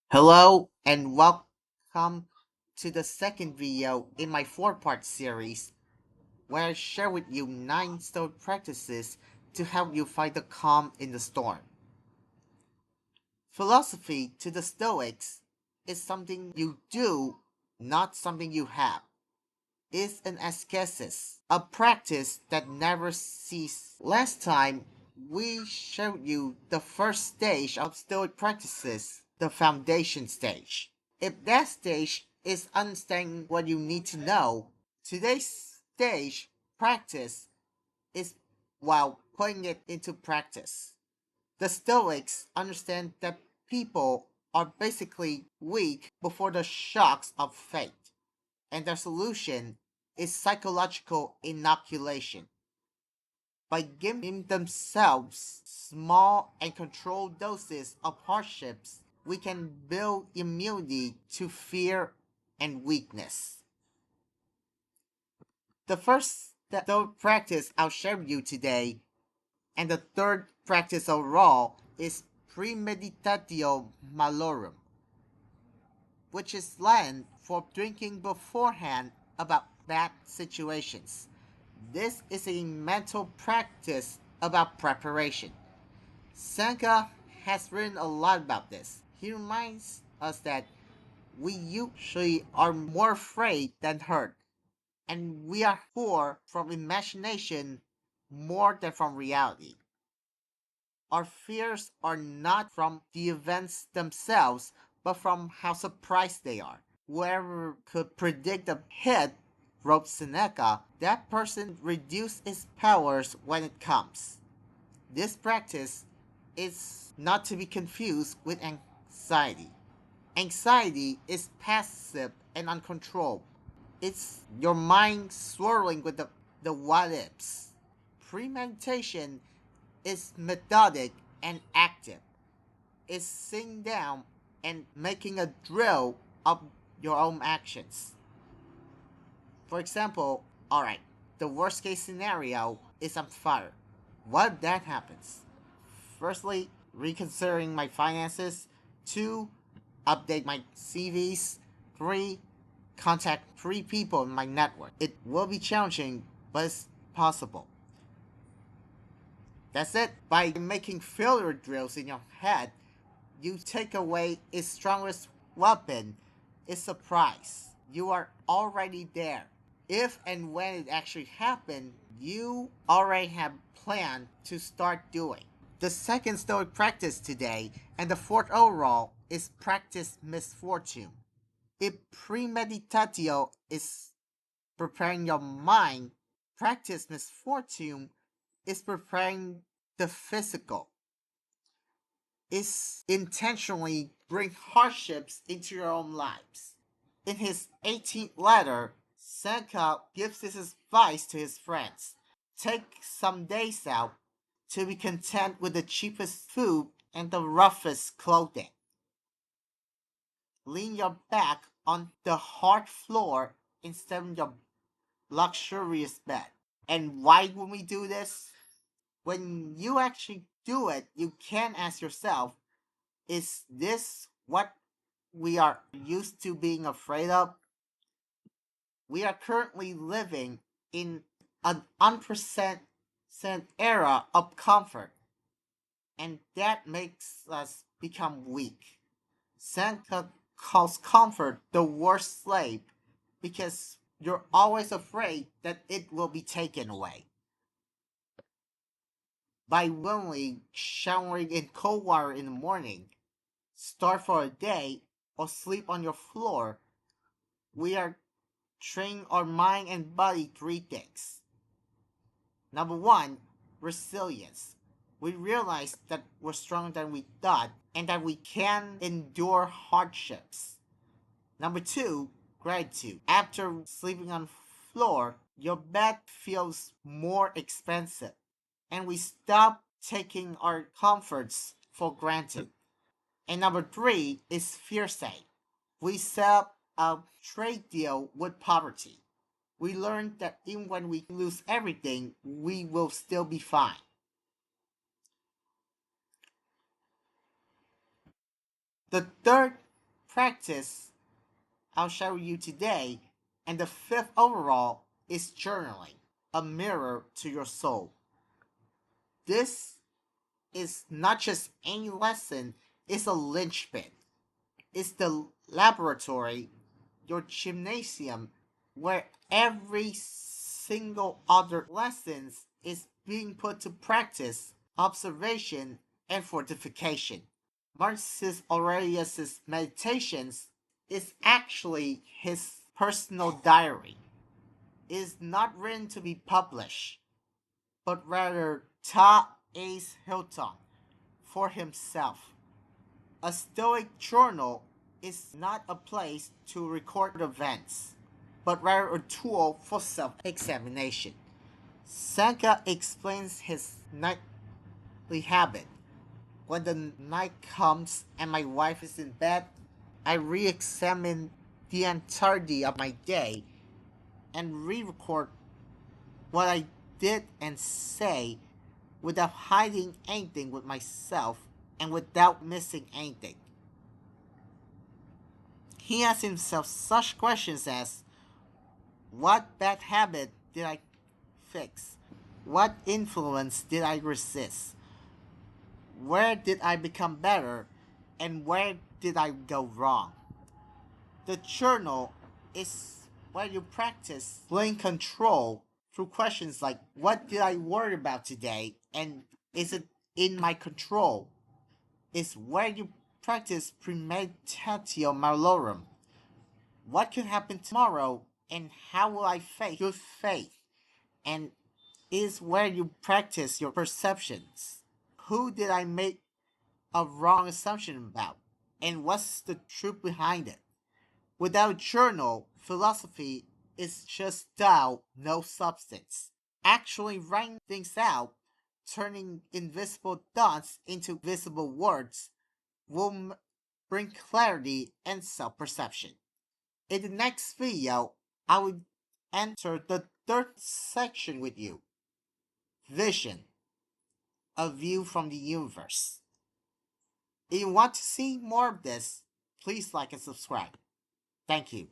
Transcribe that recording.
Hello and welcome to the second video in my four-part series where I share with you 9 Stoic practices to help you find the calm in the storm. Philosophy to the Stoics is something you do, not something you have. It's an ascesis, a practice that never ceases. Last time, we showed you the first stage of Stoic practices, the foundation stage. If that stage is understanding what you need to know, today's stage, practice, is while putting it into practice. The Stoics understand that people are basically weak before the shocks of fate, and their solution is psychological inoculation. By giving themselves small and controlled doses of hardships, we can build immunity to fear and weakness. The first third practice I'll share with you today, and the third practice overall, is premeditatio malorum, which is Latin for thinking beforehand about bad situations. This is a mental practice about preparation. Seneca has written a lot about this. He reminds us that we usually are more afraid than hurt, and we are poor from imagination more than from reality. Our fears are not from the events themselves, but from how surprised they are. Whoever could predict a hit, wrote Seneca, that person reduces its powers when it comes. This practice is not to be confused with anxiety. Anxiety is passive and uncontrolled. It's your mind swirling with the what ifs. Premeditation is methodic and active. It's sitting down and making a drill of your own actions. For example, alright, the worst case scenario is I'm fired. What if that happens? Firstly, reconsidering my finances. 2, update my CVs. 3, contact 3 people in my network. It will be challenging, but it's possible. That's it. By making failure drills in your head, you take away its strongest weapon, its surprise. You are already there. If and when it actually happened, you already have planned to start doing. The second Stoic practice today, and the fourth overall, is practice misfortune. If premeditatio is preparing your mind, practice misfortune is preparing the physical. Is intentionally bring hardships into your own lives. In his 18th letter, Seneca gives this advice to his friends. Take some days out to be content with the cheapest food and the roughest clothing. Lean your back on the hard floor instead of your luxurious bed. And why would we do this? When you actually do it, you can ask yourself, is this what we are used to being afraid of? We are currently living in an unprecedented era of comfort, and that makes us become weak. Seneca calls comfort the worst slave because you're always afraid that it will be taken away. By willingly showering in cold water in the morning, start for a day, or sleep on your floor, we are training our mind and body 3 things. Number 1, resilience. We realize that we're stronger than we thought and that we can endure hardships. Number 2, gratitude. After sleeping on the floor, your bed feels more expensive, and we stop taking our comforts for granted. And number 3 is fearsay. We set up a trade deal with poverty. We learn that even when we lose everything, we will still be fine. The third practice I'll show you today, and the fifth overall is journaling, a mirror to your soul. This is not just any lesson, it's a linchpin. It's the laboratory, your gymnasium, where every single other lessons is being put to practice, observation, and fortification. Marcus Aurelius' Meditations is actually his personal diary. It is not written to be published, but rather ta ace Hilton for himself. A Stoic journal is not a place to record events, but rather a tool for self examination. Seneca explains his nightly habit. When the night comes and my wife is in bed, I re examine the entirety of my day and re record what I did and say without hiding anything with myself and without missing anything. He asks himself such questions as: what bad habit did I fix? What influence did I resist? Where did I become better? And where did I go wrong? The journal is where you practice playing control through questions like: what did I worry about today? And is it in my control? Is where you practice premeditatio malorum. What could happen tomorrow, and how will I face good faith? And is where you practice your perceptions. Who did I make a wrong assumption about? And what's the truth behind it? Without a journal, philosophy is just style, no substance. Actually writing things out, turning invisible thoughts into visible words, will bring clarity and self-perception. In the next video, I will enter the third section with you: vision, a view from the universe. If you want to see more of this, please like and subscribe. Thank you.